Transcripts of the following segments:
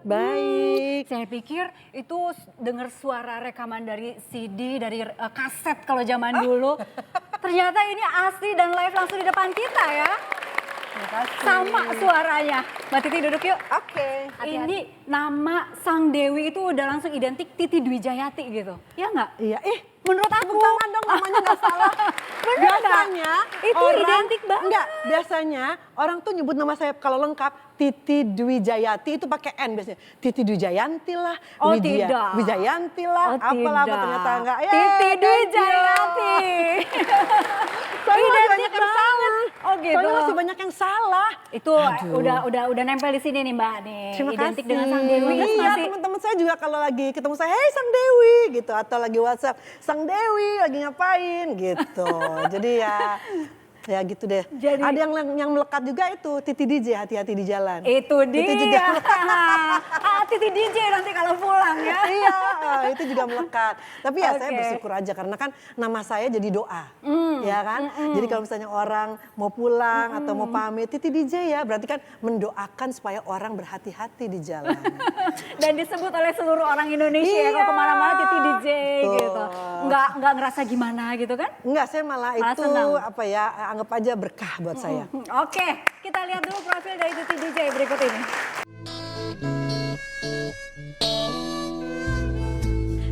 Baik. Saya pikir itu dengar suara rekaman dari CD, dari kaset kalau zaman dulu. Ternyata ini asli dan live langsung di depan kita ya. Sama suaranya. Mbak Titi duduk yuk. Oke. Ini nama Sang Dewi itu udah langsung identik Titi Dwi Jayati gitu. Ya nggak? Iya, Menurut aku. tepuk tangan dong, namanya nggak salah. Bener Biasanya nggak? Itu identik banget. Enggak, biasanya orang tuh nyebut nama saya kalau lengkap Titi Dwi Jayati itu pakai N biasanya. Titi Dwi Jayanti lah, Oh, tidak. Wijayanti lah, Oh, apalah apa tidak. ternyata enggak. Titi Dwi Jayati. Soalnya masih Identik banyak yang banget. salah. Oh gitu. Soalnya masih banyak yang salah. Itu udah nempel di sini nih Mbak nih. Terima Identik kasih. dengan Sang Dewi. Terus Iya, masih teman-teman saya juga kalau lagi ketemu saya, "Hei Sang Dewi," gitu, atau lagi WhatsApp, "Sang Dewi lagi ngapain?" gitu. Jadi ya gitu deh. Jadi- ada yang melekat juga itu Titi DJ, hati-hati di jalan. itu dia. Itu juga. Titi DJ nanti kalau pulang ya. Iya, itu juga melekat. Tapi ya saya Oke. bersyukur aja karena kan nama saya jadi doa. Ya kan? Jadi kalau misalnya orang mau pulang atau mau pamit, Titi DJ ya, berarti kan mendoakan supaya orang berhati-hati di jalan. Dan disebut oleh seluruh orang Indonesia ya, kalau Iya, kemana-mana Titi DJ betul. gitu. Nggak ngerasa gimana gitu kan? Enggak, saya malah itu senang. apa ya, anggap aja berkah buat saya. Oke, kita lihat dulu profil dari Titi DJ berikut ini.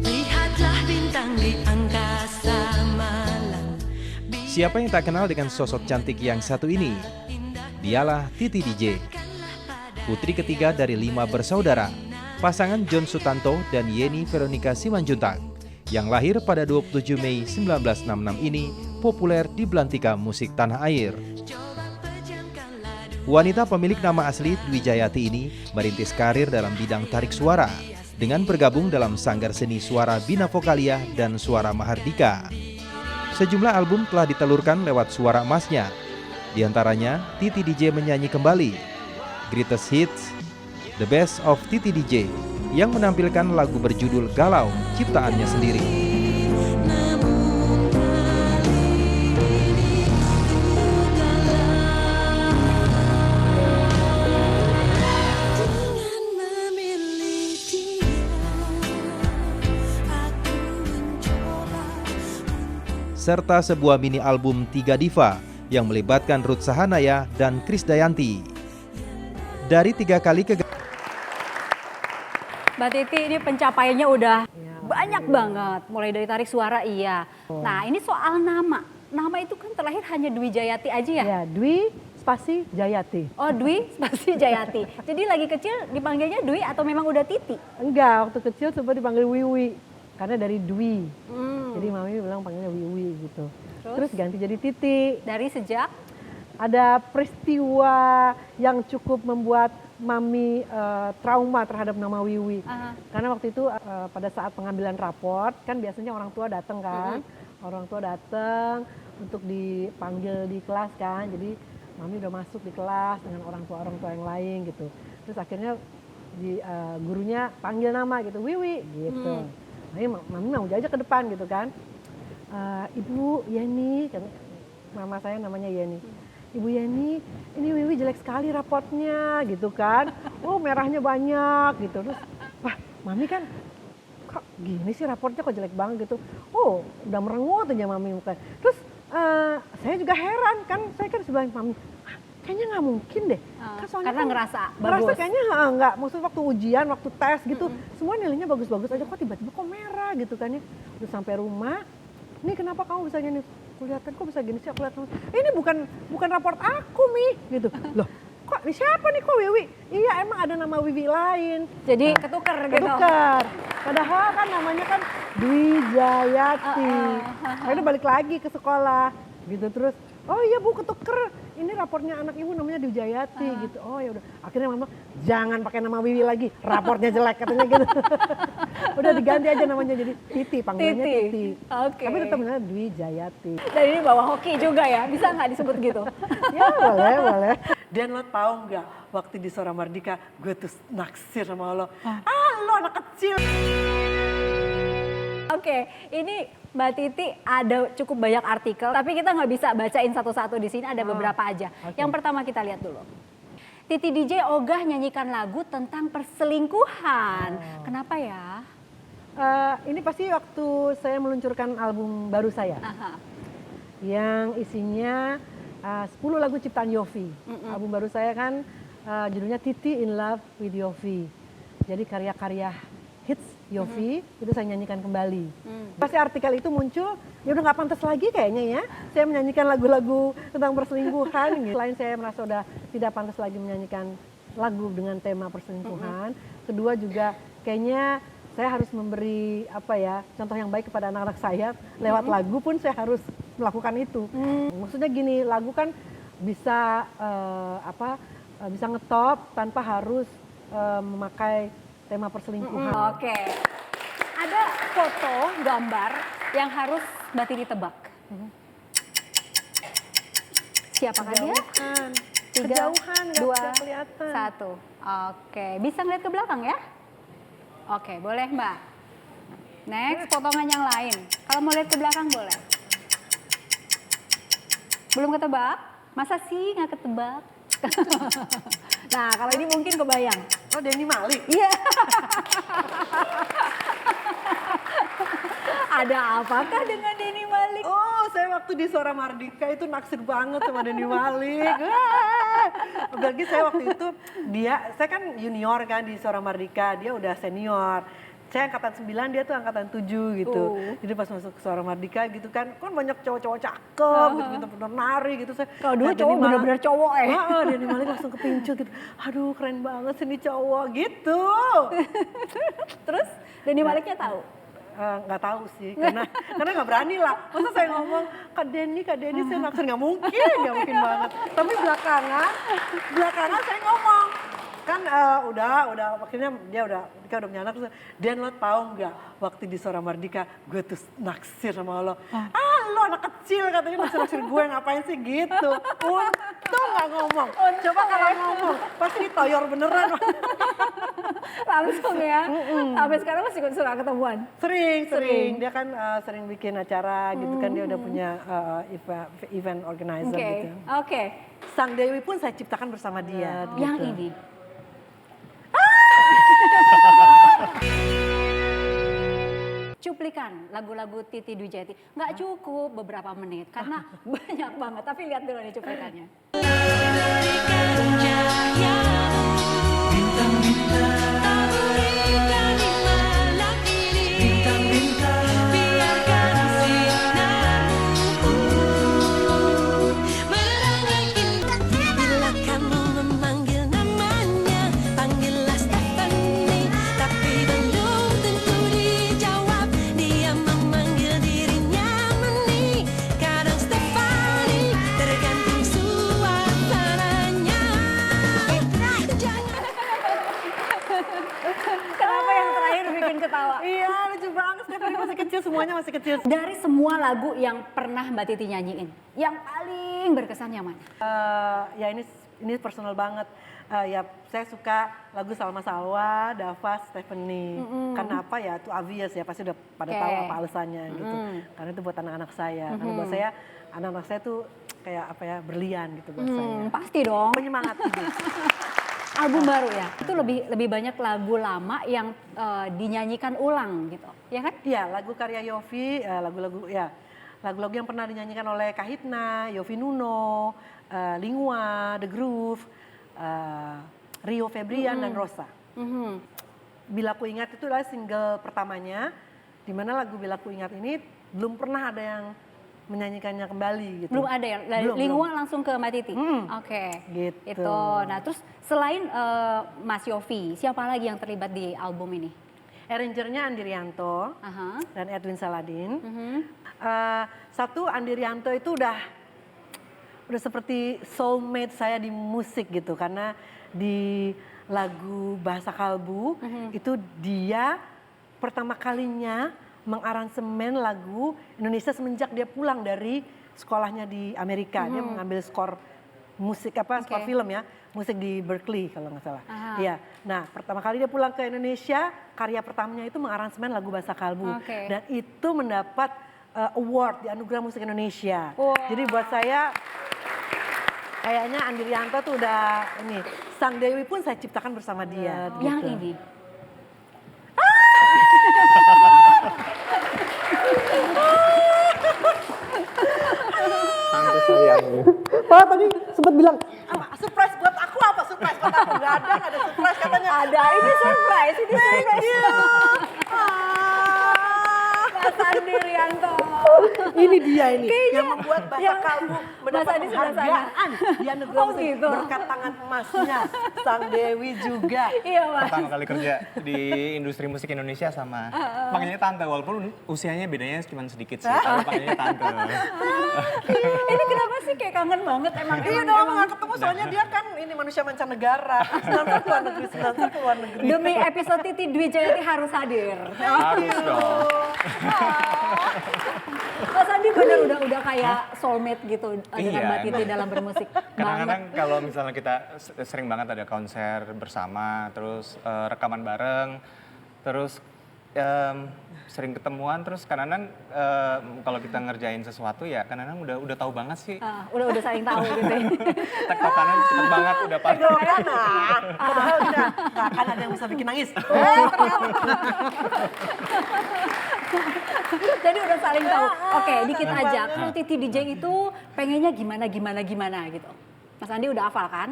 Lihatlah bintang di angkasa malam. Siapa yang tak kenal dengan sosok cantik yang satu ini? Dialah Titi DJ. Putri ketiga dari 5 bersaudara, pasangan John Sutanto dan Yeni Veronica Simanjuntak, yang lahir pada 27 Mei 1966 ini populer di belantika musik tanah air. Wanita pemilik nama asli Dwi Jayati ini merintis karir dalam bidang tarik suara dengan bergabung dalam sanggar seni suara Bina Vokalia dan Suara Mahardika. Sejumlah album telah ditelurkan lewat suara emasnya. Di antaranya, Titi DJ menyanyi kembali, Greatest Hits, The Best of Titi DJ, yang menampilkan lagu berjudul Galau ciptaannya sendiri. Dengan memilih dia, aku mencoba. Serta sebuah mini album Tiga Diva yang melibatkan Ruth Sahanaya dan Krisdayanti. Dari 3 kali Mbak Titi ini pencapaiannya udah banyak banget. Mulai dari tarik suara iya. Nah ini soal nama. Nama itu kan terlahir hanya Dwi Jayati aja ya? Ya, Dwi spasi Jayati. Oh Dwi spasi Jayati. Jadi lagi kecil dipanggilnya Dwi atau memang udah Titi? Enggak, waktu kecil sempat dipanggil Wiwi. Karena dari Dwi. Hmm. Jadi mami bilang panggilnya Wiwi gitu. Terus? Terus ganti jadi Titi. Dari sejak? Ada peristiwa yang cukup membuat mami trauma terhadap nama Wiwi. Aha. Karena waktu itu pada saat pengambilan raport kan biasanya orang tua datang kan. Orang tua datang untuk dipanggil di kelas kan. Jadi mami udah masuk di kelas dengan orang tua yang lain gitu. Terus akhirnya gurunya panggil nama gitu, Wiwi gitu. Mami mau aja ke depan gitu kan. Ibu Yeni, kan mama saya namanya Yeni. Ibu Yeni, ini Wiwi jelek sekali raportnya gitu kan. Oh merahnya banyak gitu. Terus, wah mami kan kok gini sih raportnya kok jelek banget gitu. Oh udah merengut aja mami muka. Terus saya juga heran kan, saya kan sebelah mami. Kayaknya nggak mungkin deh. Soalnya karena kan ngerasa ngerasa bagus. kayaknya nggak, maksudnya waktu ujian, waktu tes gitu, semua nilainya bagus-bagus aja, kok tiba-tiba kok merah gitu kan ya. Terus sampai rumah, nih kenapa kamu bisa gini? Kelihatan kok bisa gini sih, aku lihat ini bukan raport aku Mi gitu. Loh kok ini siapa nih, kok Wiwi? Iya emang ada nama Wiwi lain. Jadi ketuker gitu. Ketukar. Padahal kan namanya kan Dwi Jayati. Akhirnya balik lagi ke sekolah gitu, terus oh iya Bu ketuker, ini raportnya anak ibu namanya Dwi Jayati gitu. Oh ya udah, akhirnya mama jangan pakai nama Wiwi lagi, raportnya jelek katanya gitu. Udah diganti aja namanya jadi Titi, panggilannya Titi. Titi. Oke. Tapi tetap namanya Dwi Jayati. Dan ini bawa hoki juga ya, bisa nggak disebut gitu? Ya boleh. Dan lo tahu nggak, waktu di Suara Mardika gue tuh naksir sama lo. Lo anak kecil. Oke, ini Mbak Titi ada cukup banyak artikel, tapi kita nggak bisa bacain satu-satu di sini, ada beberapa aja. Yang pertama kita lihat dulu. Titi DJ ogah nyanyikan lagu tentang perselingkuhan. Kenapa ya? Ini pasti waktu saya meluncurkan album baru saya. Aha. Yang isinya 10 lagu ciptaan Yofi. Album baru saya kan judulnya Titi in Love with Yofi. Jadi karya-karya hits Yofi itu saya nyanyikan kembali. Pasti artikel itu muncul, ya udah nggak pantas lagi kayaknya ya. Saya menyanyikan lagu-lagu tentang perselingkuhan. Gitu. Selain saya merasa udah tidak pantas lagi menyanyikan lagu dengan tema perselingkuhan, kedua juga kayaknya saya harus memberi contoh yang baik kepada anak-anak saya lewat lagu pun saya harus melakukan itu. Maksudnya gini, lagu kan bisa bisa ngetop tanpa harus memakai tema perselingkuhan. Oke. Ada foto, gambar yang harus Mbak Titi tebak. Siapakah dia? Kejauhan, nggak 2, bisa kelihatan. 1. Oke, bisa ngeliat ke belakang ya? Oke, boleh Mbak. Next, potongan yang lain. Kalau mau lihat ke belakang boleh. Belum ketebak? Masa sih nggak ketebak? Nah, kalau ini mungkin kebayang. Oh, Denny Malik. Iya. Ada apakah dengan Denny Malik? Oh, saya waktu di Suara Mardika itu naksir banget sama Denny Malik. Apalagi saya waktu itu saya kan junior kan di Suara Mardika, dia udah senior. Saya angkatan 9, dia tuh angkatan 7 gitu. Jadi pas masuk ke Suara Mardika gitu kan banyak cowok-cowok cakep gitu, bener-bener nari gitu. Kalau dulu cowok bener-bener cowok Denny Malik langsung kepincut gitu. Aduh, keren banget sih ini cowok gitu. Terus Denny Maliknya tahu? Nggak tahu sih, karena nggak berani lah. Masa saya ngomong, Kak Denny saya naksir, nggak mungkin banget. Tapi belakangan saya ngomong, kan udah akhirnya dia udah punya anak, terus Dan lo tahu nggak waktu di Suara Mardika gue tuh naksir sama lo. Lo anak kecil katanya naksir gue, ngapain sih gitu. Untung nggak ngomong. Coba kalau ngomong pasti ditoyor beneran. Langsung ya. Sampai sekarang masih suka ketemuan. Sering. Dia kan sering bikin acara gitu kan, dia udah punya event organizer gitu. Oke. Sang Dewi pun saya ciptakan bersama dia. Yang gitu. ini. Cuplikan lagu-lagu Titi Dujati. Nggak cukup beberapa menit karena banyak banget. Tapi lihat dulu nih cuplikannya. Berikan cahayamu, bintang-bintang taburikan di malam ini, bintang-bintang biarkan sinarmu menerangi indah. Bila kamu memanggil namanya, panggillah Stephanie, tapi belum tentu dijawab. Dia memanggil dirinya Meni, kadang Stephanie, tergantung suasananya. Kenapa yang terakhir bikin ketawa? Iya, lucu banget. Stephanie masih kecil, semuanya masih kecil. Dari semua lagu yang pernah Mbak Titi nyanyiin, yang paling berkesan yang mana? Ya ini personal banget. Ya saya suka lagu Salma Salwa, Dava, Stephanie. Karena apa ya, itu obvious ya, pasti udah pada Oke. tahu apa alasannya gitu. Karena itu buat anak-anak saya. Karena buat saya, anak-anak saya tuh kayak berlian gitu buat saya. Pasti dong. Penyemangat hidup. Album baru ya, itu lebih banyak lagu lama yang dinyanyikan ulang gitu, ya kan? Iya, lagu karya Yofi, lagu-lagu yang pernah dinyanyikan oleh Kahitna, Yofi Nuno, Lingua, The Groove, Rio Febrian dan Rosa. Bila Ku Ingat itu adalah single pertamanya, di mana lagu Bila Ku Ingat ini belum pernah ada yang menyanyikannya kembali gitu. Belum ada ya, dari Belum, Lingua belum. langsung ke Mbak Titi? Oke, Gitu. itu. Nah terus selain Mas Yofi, siapa lagi yang terlibat di album ini? Arrangernya Andi Rianto Aha. dan Edwin Saladin. Satu, Andi Rianto itu udah seperti soulmate saya di musik gitu, karena di lagu Bahasa Kalbu itu dia pertama kalinya mengaransemen lagu Indonesia semenjak dia pulang dari sekolahnya di Amerika. Dia mengambil skor musik skor film ya, musik di Berkeley kalau nggak salah. Iya. Nah, pertama kali dia pulang ke Indonesia, karya pertamanya itu mengaransemen lagu Bahasa Kalbu. Dan itu mendapat award di Anugerah Musik Indonesia. Jadi buat saya Kayaknya Andi Rianto tuh udah ini. Sang Dewi pun saya ciptakan bersama dia. Yang gitu. ini. Tante sayangnya. Pak tadi sempat bilang, surprise buat aku apa? Surprise buat aku? Gak ada surprise katanya. Ada, ini surprise, ini surprise. Mas Andi Rianto. Ini dia ini Kayaknya yang membuat bahasa yang kalbu Mas mendapat Andi sebelah sana. penghargaan di anugerah Oh, musik gitu. berkat tangan emasnya Sang Dewi juga. Iya, Mas. Pertama kali kerja di industri musik Indonesia sama panggilnya tante, walaupun usianya bedanya cuma sedikit sih, tapi panggilnya tante. Ini kenapa sih kayak kangen banget emang Iya dong, nggak ketemu soalnya dia kan ini manusia mancanegara. Sebentar keluar negeri, sebentar keluar negeri. Demi episode Titi Dwi Jayati harus hadir. Harus dong. Mas Andi bener udah kayak soulmate gitu dengan Iya, Mbak Titi emang. dalam bermusik. Kadang-kadang Banget. kalau misalnya kita sering banget ada konser bersama, terus rekaman bareng, terus sering ketemuan, terus kadang-kadang kalau kita ngerjain sesuatu ya kadang-kadang udah tahu banget sih. Udah saling tahu gitu ya. Tektokannya cepet banget udah pasti. Tektokan, nah, padahal kita nggak akan ada yang bisa bikin nangis. Jadi udah saling tahu. Oke, dikit aja. Kalau Titi DJ itu pengennya gimana gitu. Mas Andi udah hafal kan?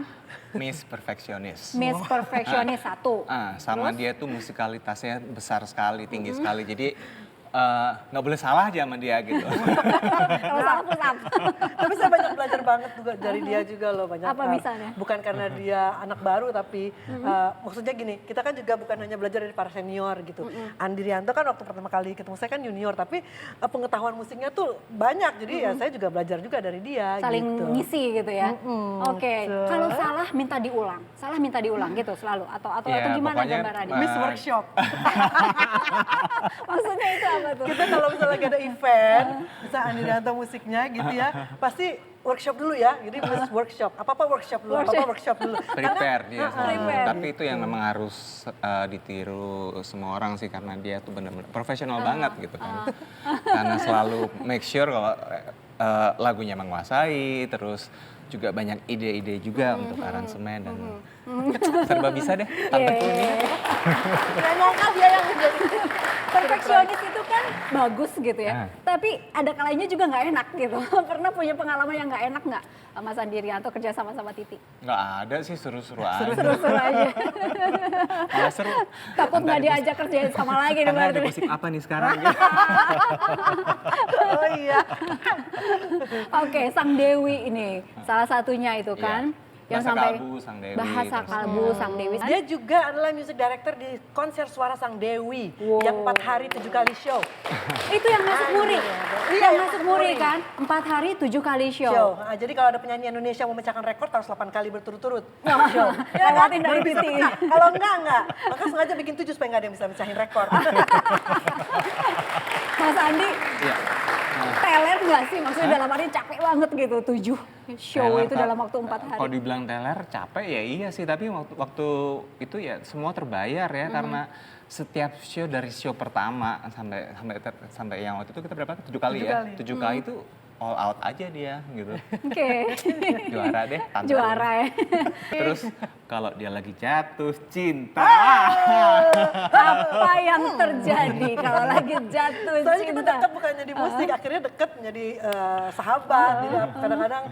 Miss Perfectionist. Miss Perfectionist 1. Sama dia tuh musikalitasnya besar sekali, tinggi sekali. Jadi nggak boleh salah aja sama dia gitu. Kalau salah push up. Tapi saya banyak belajar banget juga dari dia juga loh banyak. Apa hal. misalnya? Bukan karena dia anak baru tapi maksudnya gini, kita kan juga bukan hanya belajar dari para senior gitu. Andi Rianto kan waktu pertama kali ketemu saya kan junior tapi pengetahuan musiknya tuh banyak. Jadi ya saya juga belajar juga dari dia Saling gitu. ngisi gitu ya. Oke, betul. kalau salah minta diulang gitu selalu atau Ya, gimana pokoknya, gambarannya? Miss Workshop. Maksudnya itu apa tuh? Kita kalau misalnya lagi ada event, bisa Andi Rianto musiknya gitu ya, pasti workshop dulu ya. Jadi Miss Workshop. Apa-apa workshop dulu, apa-apa workshop dulu. Prepare dia. Prepare. Tapi itu yang memang harus ditiru semua orang sih karena dia tuh benar-benar profesional banget gitu kan. Karena selalu make sure kalau lagunya menguasai, terus juga banyak ide-ide juga untuk aransemen dan serba bisa deh. Tanteku ini. Saya nyangka dia yang menjadi Perfeksionis itu kan bagus gitu ya, tapi ada kalanya juga nggak enak gitu. Pernah punya pengalaman yang nggak enak nggak Mas Andi Rianto kerja sama Titi? Nggak ada sih, seru-seru aja. Seru-seru aja. Malah seru. Takut nggak diajak kerjain sama lagi nih Karena ada berarti. gosip apa nih sekarang gitu. Oh iya. Oke, Sang Dewi ini salah satunya itu kan. Yang Bahasa sampai Kalbu, Sang Dewi, Bahasa terus- Kalbu, Sang Dewi. Dia juga adalah music director di konser Suara Sang Dewi Wow. yang 4 hari 7 kali show. Itu yang masuk muri. Iya, yang yang masuk masuk muri muri. kan, 4 hari 7 kali show. Nah, jadi kalau ada penyanyi Indonesia mau memecahkan rekor harus 8 kali berturut-turut. Show. Lewatin dari Baru bisa Titi. pecah. Kalau enggak. Maka sengaja bikin 7 supaya enggak ada yang bisa mecahin rekor. Mas Andi, Iya. teler nggak sih? Maksudnya dalam arti capek banget gitu, 7 show Teler, itu dalam waktu 4 hari. Kalau dibilang teler capek ya iya sih, tapi waktu itu ya semua terbayar ya karena setiap show dari show pertama sampai yang waktu itu kita berapa? 7 kali 7 ya. kali. 7 kali itu all out aja dia gitu. Oke, Juara deh. tante. juara ya. Terus kalau dia lagi jatuh cinta. Apa yang terjadi kalau lagi jatuh Soalnya kita cinta? deket bukannya di musik, akhirnya deket menjadi sahabat. Jadi kadang-kadang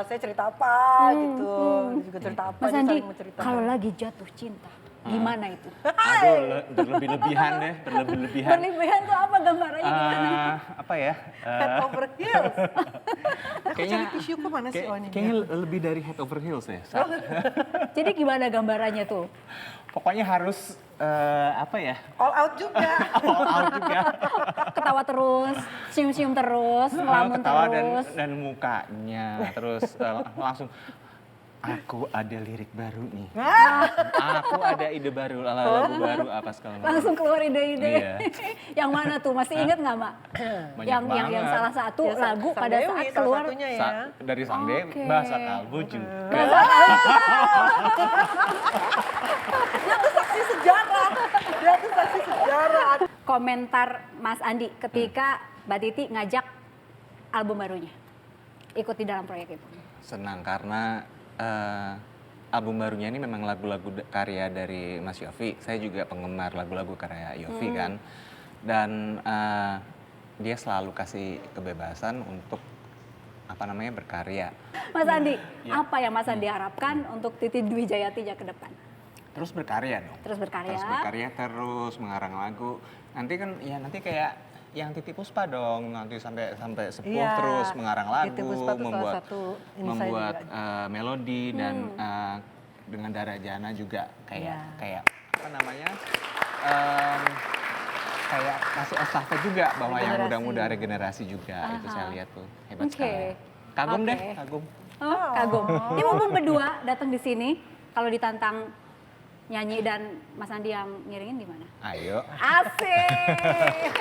saya cerita apa gitu, dia juga cerita apa, Mas dia Andi, saling menceritakan. kalau lagi jatuh cinta, gimana itu? Aduh, berlebih-lebihan deh, berlebih-lebihan. Berlebihan tuh apa gambarannya gimana? Apa ya? Head over heels. Kayaknya cari tisu ke mana sih? Oh, ini kayaknya lebih dari head over heels deh. Jadi gimana gambarannya tuh? Pokoknya harus apa ya? All out juga. All out juga. Ketawa terus, cium-cium terus, ngelamun Ketawa terus. dan mukanya terus langsung aku ada lirik baru nih. Aku ada ide baru, lagu baru apa segala macam. Langsung keluar ide-ide. Iya. Yang mana tuh? Masih inget nggak, Mak? Banyak yang banget. salah satu Ya, lagu Sang pada Dewi saat salah keluar. satunya ya. Dari Sang Dewi, Oke. bahasa kalbu juga. Dia tuh saksi sejarah. Dia tuh saksi sejarah. Komentar Mas Andi ketika Mbak Titi ngajak album barunya. Ikut di dalam proyek itu. senang karena album barunya ini memang lagu-lagu karya dari Mas Yofi. Saya juga penggemar lagu-lagu karya Yofi kan. Dan dia selalu kasih kebebasan untuk berkarya. Mas Andi, apa yang Mas Andi harapkan untuk Titi Dwi Jayatinya ke depan? Terus berkarya dong. Terus berkarya. Terus berkarya, terus mengarang lagu. Nanti kan kayak yang Titi Puspa dong, nanti sampai sepuh Iya, terus mengarang lagu, Titi Puspa tuh salah satu insight juga. melodi dan dengan Dara Jana juga kayak kayak kasih estafet juga bahwa yang muda-muda regenerasi juga. Itu saya lihat tuh hebat sekali. Kagum deh, kagum. Oh, kagum. Ini mumpung berdua datang di sini, kalau ditantang nyanyi dan Mas Andi yang ngiringin gimana? Ayo. Asik.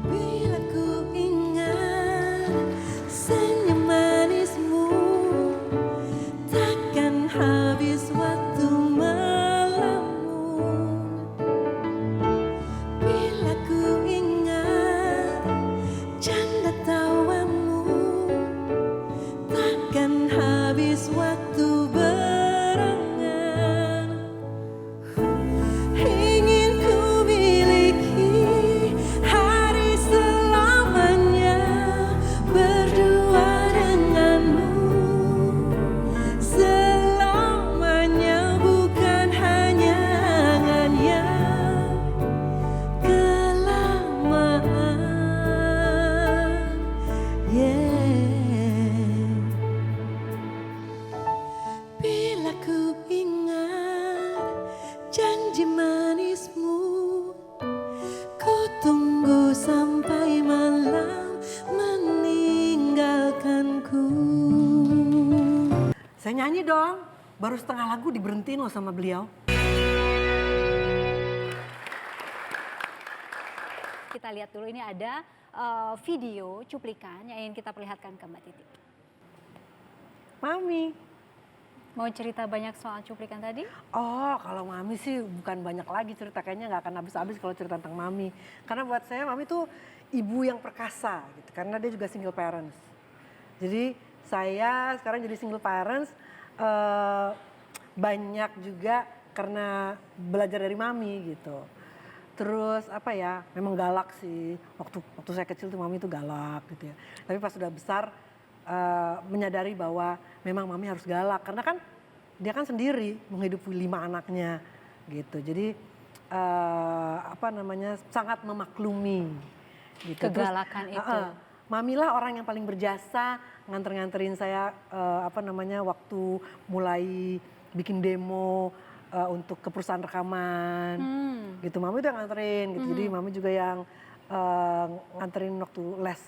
Bila ku ingat senyum manismu, takkan habis waktu melamun. Bila ku ingat canda tawamu, takkan habis waktu berangan. Ingin ku miliki hari selamanya berdua denganmu. Selamanya bukan hanya angan yang kelamaan. Bila ku ingat janji manismu, ku tunggu sampai malam meninggalkanku. Saya nyanyi dong, baru setengah lagu diberhentiin loh sama beliau. Kita lihat dulu, ini ada video cuplikan yang ingin kita perlihatkan ke Mbak Titi. Mami. Mau cerita banyak soal cuplikan tadi? Oh, kalau Mami sih bukan banyak lagi cerita, kayaknya nggak akan habis-habis kalau cerita tentang Mami. Karena buat saya Mami tuh ibu yang perkasa gitu, karena dia juga single parents. Jadi saya sekarang jadi single parents banyak juga karena belajar dari Mami gitu. Terus memang galak sih. Waktu saya kecil tuh Mami tuh galak gitu ya. Tapi pas sudah besar menyadari bahwa memang Mami harus galak karena kan dia kan sendiri menghidupi 5 anaknya gitu. Jadi sangat memaklumi gitu. Kegalakan itu. Mami lah orang yang paling berjasa nganterin saya waktu mulai bikin demo untuk ke perusahaan rekaman gitu. Mami udah nganterin gitu. Jadi Mami juga yang nganterin waktu les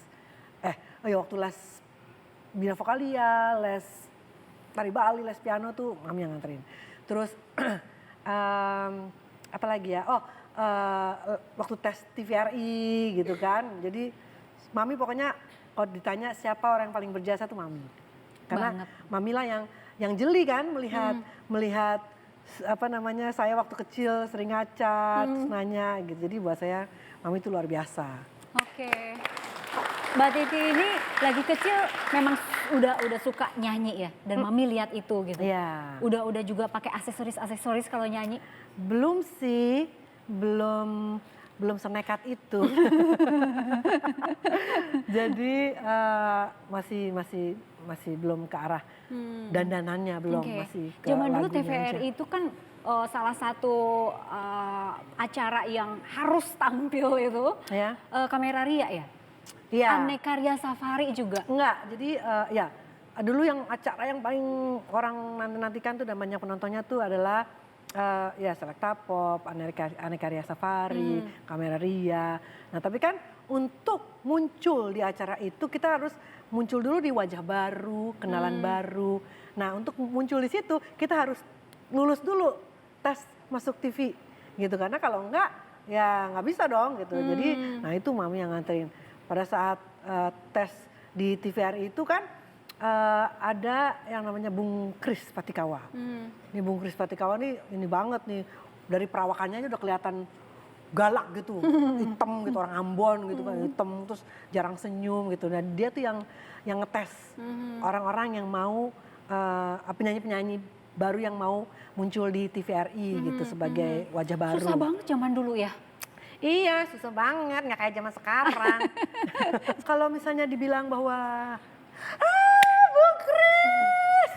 waktu les Bina Vokalia, les tari Bali, les piano tuh Mami yang nganterin. Terus apa lagi ya? Waktu tes TVRI gitu kan. Jadi Mami pokoknya kalau ditanya siapa orang yang paling berjasa tuh Mami. Karena Mami lah yang jeli kan melihat saya waktu kecil sering ngaca, terus nanya gitu. Jadi buat saya Mami itu luar biasa. Oke. Mbak Titi ini lagi kecil memang udah suka nyanyi ya, dan Mami lihat itu gitu. Iya. Udah juga pakai aksesoris kalau nyanyi. Belum sih, belum senekat itu. Jadi masih belum ke arah dandanannya, belum masih ke Zaman dulu lagunya TVRI aja. itu kan salah satu acara yang harus tampil itu Ya. Kamera Ria ya. Iya. Aneka Ria Safari juga. Enggak, jadi dulu yang acara yang paling orang nantikan tuh dan banyak penontonnya tuh adalah Selecta Pop, Aneka Ria Safari, Kamera Ria. Nah tapi kan untuk muncul di acara itu kita harus muncul dulu di wajah baru, kenalan baru. Nah untuk muncul di situ kita harus lulus dulu tes masuk TV gitu, karena kalau enggak ya nggak bisa dong gitu. Jadi nah itu mami yang nganterin. Pada saat tes di TVRI itu kan ada yang namanya Bung Kris Patikawa. Ini Bung Kris Patikawa nih ini banget nih, dari perawakannya aja udah kelihatan galak gitu, hitam gitu, orang Ambon gitu kan, hitam terus jarang senyum gitu. Nah dia tuh yang ngetes orang-orang yang mau penyanyi-penyanyi baru yang mau muncul di TVRI gitu sebagai wajah baru. Susah banget zaman dulu ya. Iya, susah banget, nggak kayak zaman sekarang. Kalau misalnya dibilang bahwa, Bung Kris,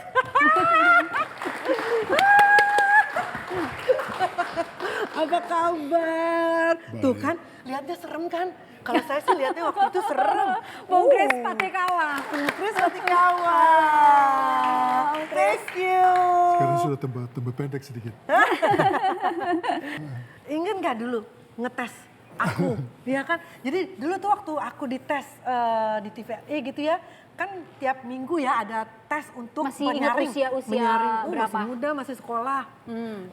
apa kabar? Tuh kan, lihatnya serem kan? Kalau saya sih lihatnya waktu itu serem. Bung Kris Patikawa. Bung Kris Patikawa. Thank you. Sekarang sudah tambah pendek sedikit. Ingat nggak dulu ngetes aku, ya kan? Jadi dulu tuh waktu aku dites di TVRI gitu ya, kan tiap minggu ya ada tes untuk Masih ingat menyaring. usia berapa? Masih muda, masih sekolah.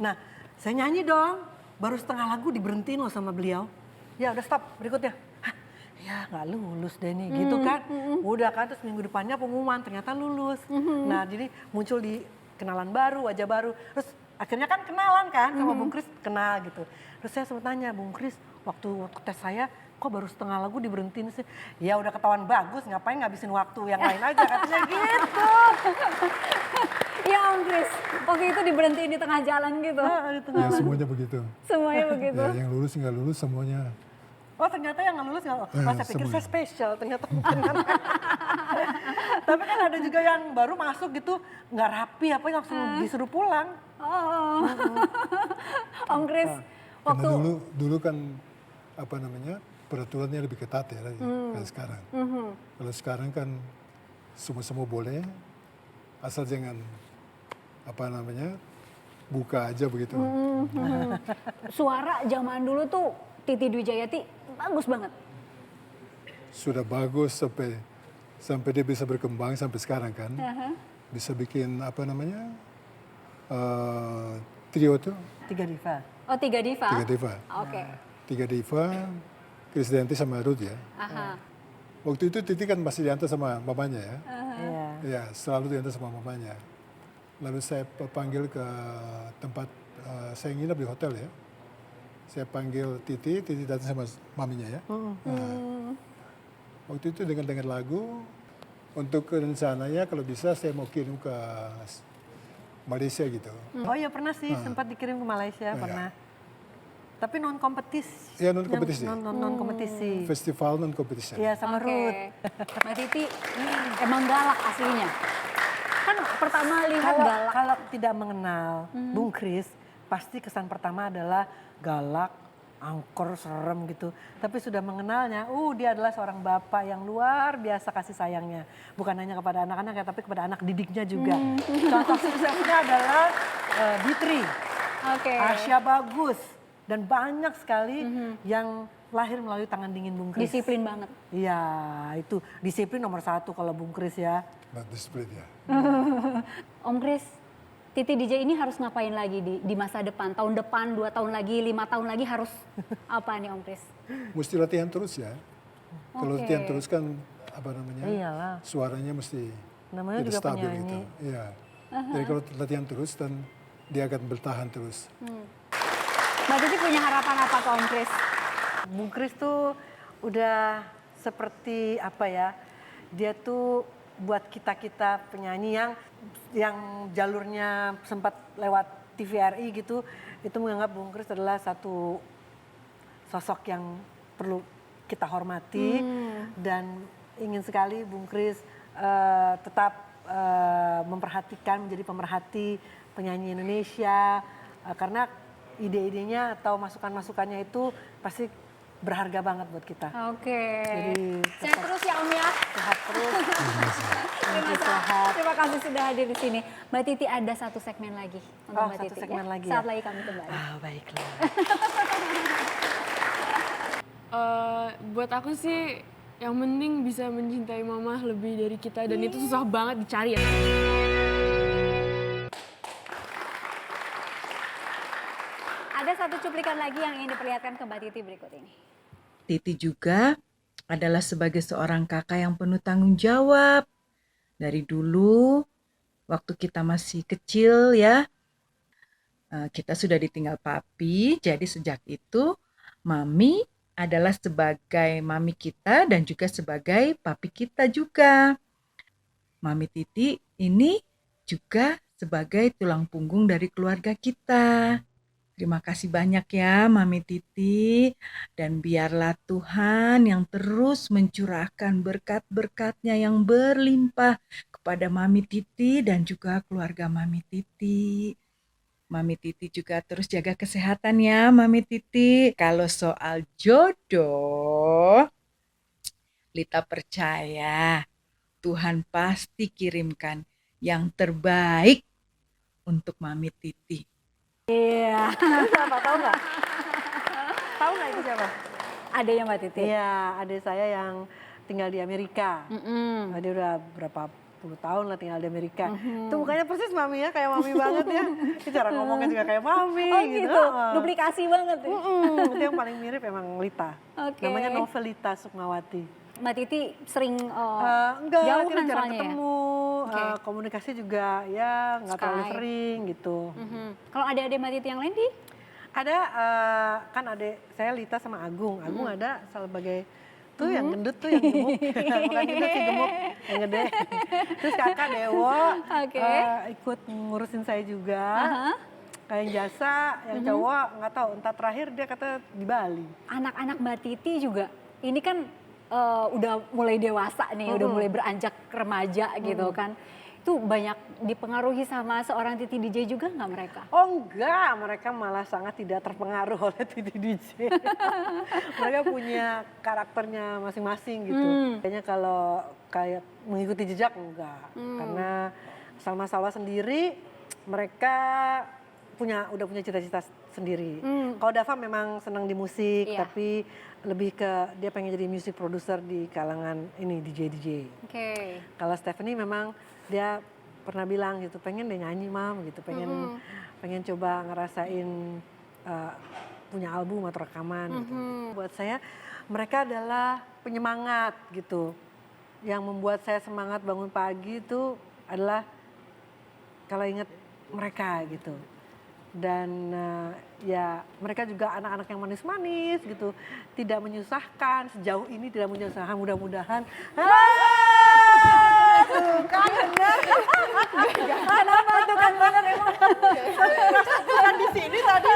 Nah, saya nyanyi dong, baru setengah lagu diberhentiin loh sama beliau. Ya udah stop, berikutnya. Hah, ya nggak lulus deh nih, gitu kan. Udah kan, terus minggu depannya pengumuman, ternyata lulus. Nah, jadi muncul di kenalan baru, wajah baru. Terus akhirnya kan kenalan kan sama Bung Kris, kenal gitu. Terus saya sempat tanya, Bung Kris, waktu tes saya kok baru setengah lagu diberhentiin sih? Ya udah ketahuan bagus, ngapain ngabisin waktu yang lain aja, katanya gitu. Ya Om Kris, waktu itu diberhentiin di tengah jalan gitu. Di tengah. Ya semuanya begitu. Semuanya begitu. Ya, yang lulus nggak lulus semuanya. Oh ternyata yang nggak lulus nggak, saya pikir saya spesial, ternyata bukan. Tapi kan ada juga yang baru masuk gitu, nggak rapi apa langsung disuruh pulang. Oh. Om Kris, waktu Karena dulu kan apa namanya peraturannya lebih ketat ya kayak sekarang. Kalau sekarang kan semua boleh, asal jangan apa namanya buka aja begitu. suara zaman dulu tuh Titi Dwi Jayati bagus banget. Sudah bagus sampai dia bisa berkembang sampai sekarang kan. Bisa bikin apa namanya trio tuh. 3 diva. Oh 3 diva? 3 diva. Oke. 3 diva, Krisdayanti sama Ruth ya. Aha. Waktu itu Titi kan masih diantar sama mamanya ya. Iya. Ya, selalu diantar sama mamanya. Lalu saya panggil ke tempat, saya nginep di hotel ya. Saya panggil Titi datang sama maminya ya. Nah, waktu itu dengan lagu, untuk rencananya kalau bisa saya mau kirim ke Malaysia gitu. Oh iya pernah sih, sempat dikirim ke Malaysia, pernah. Tapi non kompetisi. Ya, non kompetisi. Non kompetisi. Festival non competition. Iya sama Oke. Ruth. Mbak Titi emang galak aslinya. Kan pertama lihat Kalau galak. kalau tidak mengenal Bung Kris, pasti kesan pertama adalah galak, angker, serem gitu. Tapi sudah mengenalnya, dia adalah seorang bapak yang luar biasa kasih sayangnya. Bukan hanya kepada anak-anak ya, tapi kepada anak didiknya juga. Contoh suksesnya adalah Bitri, Oke. Asya Bagus, dan banyak sekali yang lahir melalui tangan dingin Bung Kris. Disiplin banget. Iya, itu disiplin nomor 1 kalau Bung Kris ya. Disiplin ya. Om Kris, Titi DJ ini harus ngapain lagi di masa depan? Tahun depan, 2 tahun lagi, 5 tahun lagi harus apa nih Om Kris? Mesti latihan terus ya. Kalau Oke. latihan terus kan apa namanya? Iyalah. Suaranya mesti Namanya jadi juga stabil penyanyi. gitu. Iya. Jadi kalau latihan terus dan dia akan bertahan terus. Mbak Titi punya harapan apa ke Om Kris? Bung Kris tuh udah seperti apa ya? Dia tuh buat kita-kita penyanyi yang jalurnya sempat lewat TVRI gitu, itu menganggap Bung Kris adalah satu sosok yang perlu kita hormati dan ingin sekali Bung Kris tetap memperhatikan, menjadi pemerhati penyanyi Indonesia karena ide-idenya atau masukan-masukannya itu pasti berharga banget buat kita. Oke. Jadi Sehat terus ya Om ya. sehat terus. Terima kasih sudah hadir di sini. Mbak Titi ada satu segmen lagi untuk Oh, Mbak satu Titi. segmen lagi Saat ya? lagi kami kembali. Baiklah. Buat aku sih yang penting bisa mencintai mama lebih dari kita dan itu susah banget dicari ya. Ada satu cuplikan lagi yang ingin diperlihatkan ke Mbak Titi berikut ini. Titi juga adalah sebagai seorang kakak yang penuh tanggung jawab. Dari dulu, waktu kita masih kecil ya, kita sudah ditinggal papi. Jadi sejak itu, mami adalah sebagai mami kita dan juga sebagai papi kita juga. Mami Titi ini juga sebagai tulang punggung dari keluarga kita. Terima kasih banyak ya Mami Titi, dan biarlah Tuhan yang terus mencurahkan berkat-berkatnya yang berlimpah kepada Mami Titi dan juga keluarga Mami Titi. Mami Titi juga terus jaga kesehatan ya Mami Titi. Kalau soal jodoh, Lita percaya Tuhan pasti kirimkan yang terbaik untuk Mami Titi. Iya. Siapa tahu nggak? Tahu nggak itu siapa? Adanya Mbak Titi. Iya, adik saya yang tinggal di Amerika. Nah, dia udah berapa puluh tahun lah tinggal di Amerika. Itu mukanya persis mami ya, kayak mami banget ya. Itu cara ngomongnya juga kayak mami Oh gitu. gitu, duplikasi banget ya. Itu yang paling mirip emang Lita. Oke. Namanya Novelita Sukmawati. Mbak Titi sering Enggak, jauhan kita jarang soalnya ya? ketemu. Oke. Komunikasi juga ya nggak terlalu Skype. sering gitu. Kalau adik-adik Mbak Titi yang lain di? Ada kan adik saya Lita sama Agung. Agung ada sebagai tuh yang gendut tuh yang gemuk. Bukan gendut sih, gemuk yang gede. Terus kakak Dewo Oke. ikut ngurusin saya juga. Kayak yang jasa, yang cowok nggak tahu. Entah terakhir dia kata di Bali. Anak-anak Mbak Titi juga, ini kan udah mulai dewasa nih, udah mulai beranjak remaja gitu kan. Itu banyak dipengaruhi sama seorang Titi DJ juga nggak mereka? Oh enggak, mereka malah sangat tidak terpengaruh oleh Titi DJ. Mereka punya karakternya masing-masing gitu. Kayaknya kalau kayak mengikuti jejak enggak. Karena Salma Salwa sendiri mereka udah punya cita-cita sendiri. Kalau Dava memang senang di musik, Iya. tapi lebih ke dia pengen jadi music producer di kalangan ini DJ. Oke. Kalau Stephanie memang dia pernah bilang gitu, pengen deh nyanyi mam gitu, pengen coba ngerasain punya album atau rekaman gitu. Buat saya mereka adalah penyemangat gitu. Yang membuat saya semangat bangun pagi itu adalah kalau ingat mereka gitu. Dan ya mereka juga anak-anak yang manis-manis gitu, tidak menyusahkan, sejauh ini tidak menyusahkan, mudah-mudahan. Kan bener. Kenapa tuh kan bener emang? Kan di sini tadi.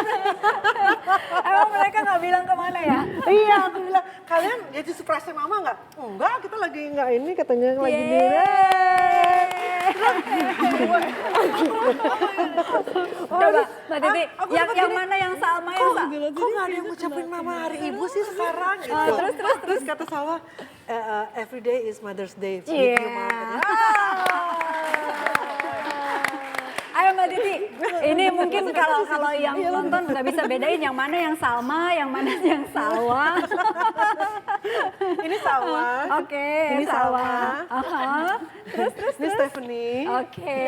Emang mereka nggak bilang kemana ya? Iya, aku bilang, kalian jadi surprise mama nggak? Enggak, kita lagi nggak ini katanya lagi di. Coba Mbak Titi, yang mana yang Salma yang Kok nggak ada yang ngucapin mama hari ibu sih sekarang? Gitu. Terus kata Salwa, every day is Mother's Day. With you, Mom. Ayo Mbak Titi, ini mungkin kalau yang nonton nggak bisa bedain yang mana yang Salma, yang mana yang Salwa. Ini Salwa. Oke, Ini Salwa. Terus. Ini Stephanie. Oke.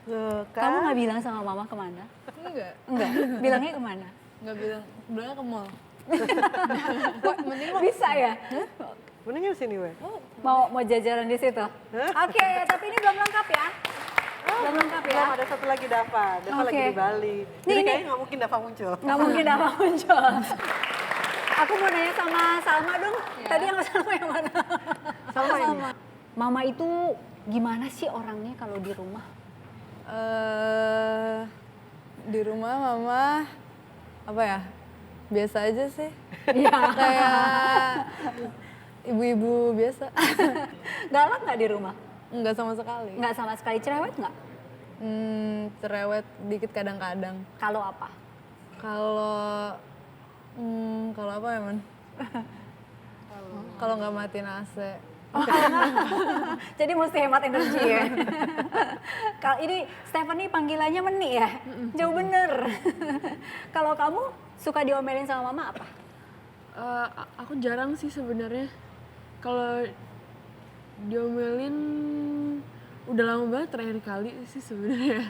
Tuh, kan. Kamu nggak bilang sama mama kemana? Enggak, Enggak. Bilangnya kemana? enggak bilang. Bilangnya ke mall. Bisa ya? Mendingan sini, we. Mau jajaran di situ? Oke, tapi ini belum lengkap ya? Belum lengkap ya? Belum ada satu lagi Dava. Dava lagi Oke. di Bali. Jadi Nih. kayaknya nggak mungkin Dava muncul. Nggak mungkin apa muncul. Aku mau nanya sama Salma dong. Tadi yang Salma yang mana? Salma ini. Mama itu gimana sih orangnya kalau di rumah? Di rumah mama apa ya? Biasa aja sih. Iya. Kayak ibu-ibu biasa. Galak nggak di rumah? Enggak sama sekali. Nggak sama sekali, cerewet nggak? Cerewet dikit kadang-kadang. Kalau apa? Kalau apa ya, Man? Kalau nggak matiin AC. Jadi mesti hemat energi ya. Kalau ini Stephanie panggilannya Meni ya? Jauh bener. Kalau kamu suka diomelin sama mama apa? Aku jarang sih sebenarnya. Kalau diomelin udah lama banget terakhir kali sih sebenarnya.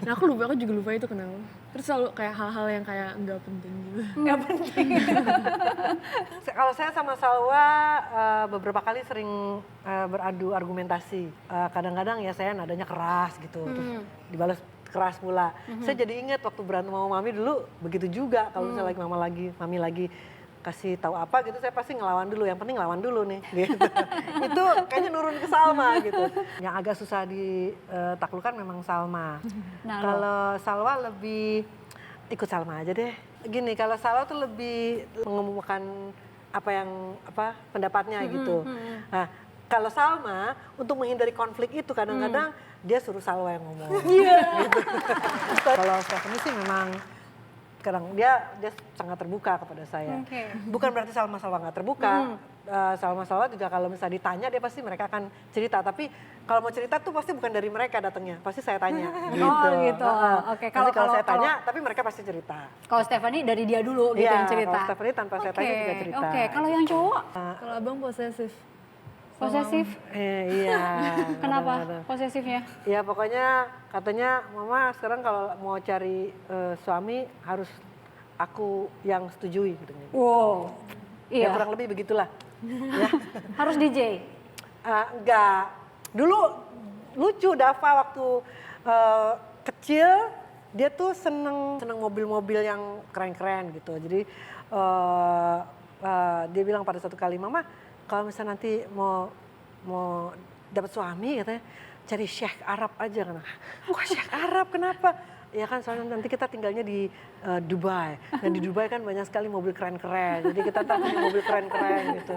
Nah aku juga lupa itu kenapa. Terus selalu kayak hal-hal yang kayak nggak penting gitu. Nggak penting. Kalau saya sama Salwa beberapa kali sering beradu argumentasi. Kadang-kadang ya saya nadanya keras gitu, terus dibalas keras pula. Saya jadi ingat waktu berantem sama Mami dulu begitu juga. Kalau misalnya Mami lagi kasih tahu apa gitu, saya pasti ngelawan dulu. Yang penting ngelawan dulu nih. Gitu. Itu kayaknya nurun ke Salma gitu. Yang agak susah ditaklukkan memang Salma. Nah, Kalau Salwa lebih ikut Salma aja deh. Gini, kalau Salwa tuh lebih mengemukakan pendapatnya gitu. Nah, kalau Salma untuk menghindari konflik itu kadang-kadang dia suruh Salwa yang ngomong. Gitu. Kalau Stephanie sih memang kadang dia sangat terbuka kepada saya. Oke. Bukan berarti Salma nggak terbuka. Salma juga kalau misalnya ditanya dia pasti mereka akan cerita. Tapi kalau mau cerita tuh pasti bukan dari mereka datangnya, pasti saya tanya. Gitu. Oh gitu. Oke. Kalau saya tanya, tapi mereka pasti cerita. Kalau Stephanie dari dia dulu gitu Iya, yang cerita. kalau Stephanie tanpa saya tanya juga cerita. Oke. Kalau yang cowok Kalau abang posesif. posesif? Iya. Kenapa kadang-kadang. posesifnya? Ya pokoknya katanya mama sekarang kalau mau cari suami harus aku yang setujui gitu. Wow. Ya Iya. kurang lebih begitulah. Ya. Harus DJ. Enggak. Dulu lucu Dava waktu kecil dia tuh seneng mobil-mobil yang keren-keren gitu. Jadi dia bilang pada satu kali, mama kalau misalnya nanti mau dapat suami katanya cari Syekh Arab aja kan. Wah Syekh Arab kenapa? Ya kan soalnya nanti kita tinggalnya di Dubai. Dan di Dubai kan banyak sekali mobil keren-keren. Jadi kita tak punya mobil keren-keren gitu.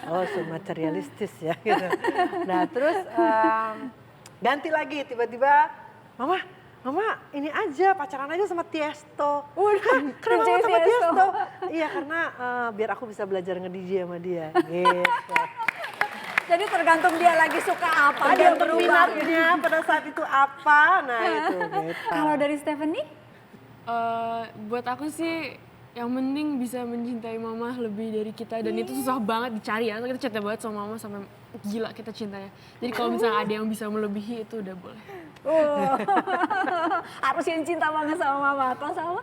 Oh so materialistis ya gitu. Nah terus ganti lagi tiba-tiba mama ini aja pacaran aja sama Tiesto. Kenapa DJ sama Tiesto? Tiesto? Iya karena biar aku bisa belajar nge-DJ sama dia gitu. Jadi tergantung dia lagi suka apa, dia Tergantung berubah. minatnya pada saat itu apa, nah itu gitu. Kalau dari Stephanie? Buat aku sih yang penting bisa mencintai mama lebih dari kita dan itu susah banget dicari ya. Kita cinta banget sama mama sampai gila kita cintanya. Jadi kalau misalnya ada yang bisa melebihi itu udah boleh. Harus yang cinta banget sama mama. Kalau sama?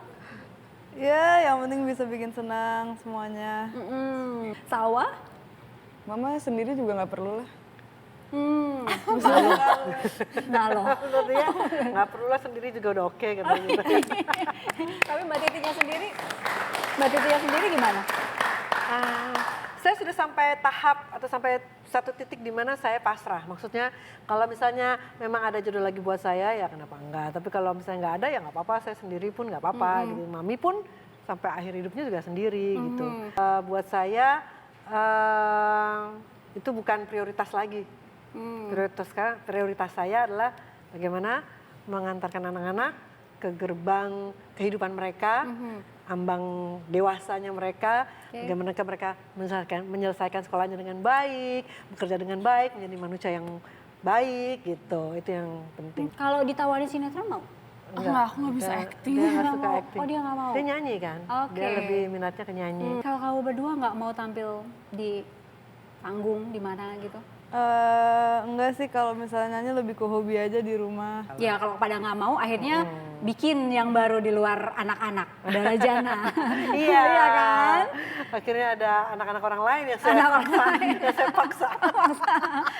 Ya, yang penting bisa bikin senang semuanya. Salwa? Mama sendiri juga nggak perlu lah. Nah loh. Menurut dia nggak perlu lah sendiri juga udah oke katanya gitu. Tapi Mbak Titinya sendiri gimana? Saya sudah sampai tahap atau sampai satu titik di mana saya pasrah. Maksudnya kalau misalnya memang ada jodoh lagi buat saya ya kenapa enggak. Tapi kalau misalnya nggak ada ya nggak apa-apa. Saya sendiri pun nggak apa-apa. Gitu. Mami pun sampai akhir hidupnya juga sendiri gitu. Buat saya itu bukan prioritas lagi. Prioritas saya adalah bagaimana mengantarkan anak-anak ke gerbang kehidupan mereka, ambang dewasanya mereka, bagaimana mereka menyelesaikan sekolahnya dengan baik, bekerja dengan baik, menjadi manusia yang baik gitu. Itu yang penting. Kalau ditawarin sinetron mau? Enggak, aku nggak bisa acting. Dia nggak suka acting. Oh dia nggak mau? Dia nyanyi kan, dia lebih minatnya ke nyanyi. Kalau kamu berdua nggak mau tampil di panggung di mana gitu? Enggak sih, kalau misalnya nyanyi lebih ke hobi aja di rumah. Ya kalau pada nggak mau akhirnya bikin yang baru di luar anak-anak, Darajana. Iya kan? Akhirnya ada anak-anak orang lain yang saya paksa.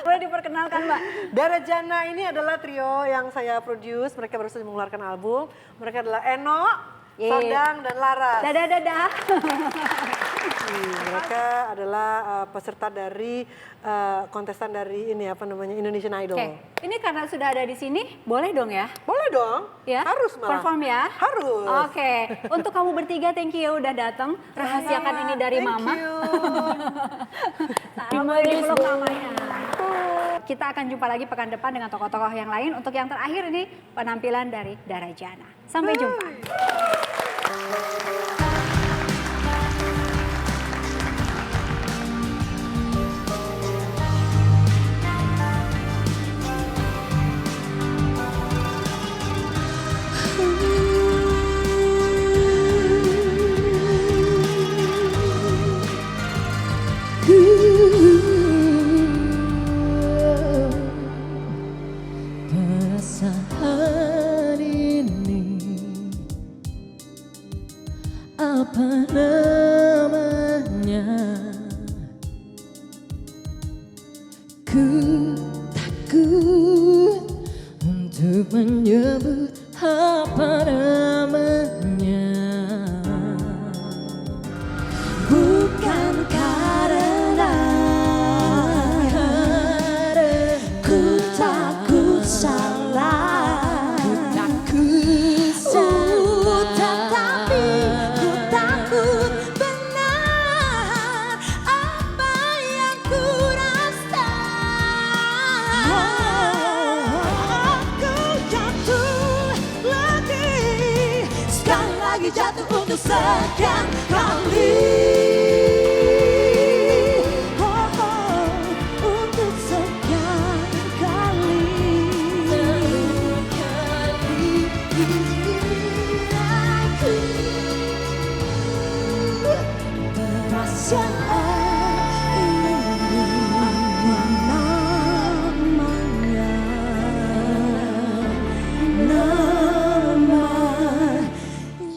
Boleh diperkenalkan Mbak? Darajana ini adalah trio yang saya produce. Mereka baru saja mengeluarkan album. Mereka adalah Eno, Sodang, dan Laras. Dadah. Mereka adalah peserta dari kontestan dari Indonesian Idol. Oke, ini karena sudah ada di sini, boleh dong ya? Boleh dong. Ya? Harus malah. Perform ya? Harus. Oke, untuk kamu bertiga thank you udah datang. Rahasiakan ini dari Mama. Thank you. Boleh dipeluk mamanya. Kita akan jumpa lagi pekan depan dengan tokoh-tokoh yang lain. Untuk yang terakhir ini penampilan dari Darajana. Sampai jumpa. Perasaan ini apa namanya. Ku takut untuk menyebut apa namanya. Bukan karena ku takut salah, tetapi ku takut benar apa yang ku rasa. Aku jatuh lagi, sekali lagi jatuh untuk sekian kali. Untuk sekian kali. Aku merasa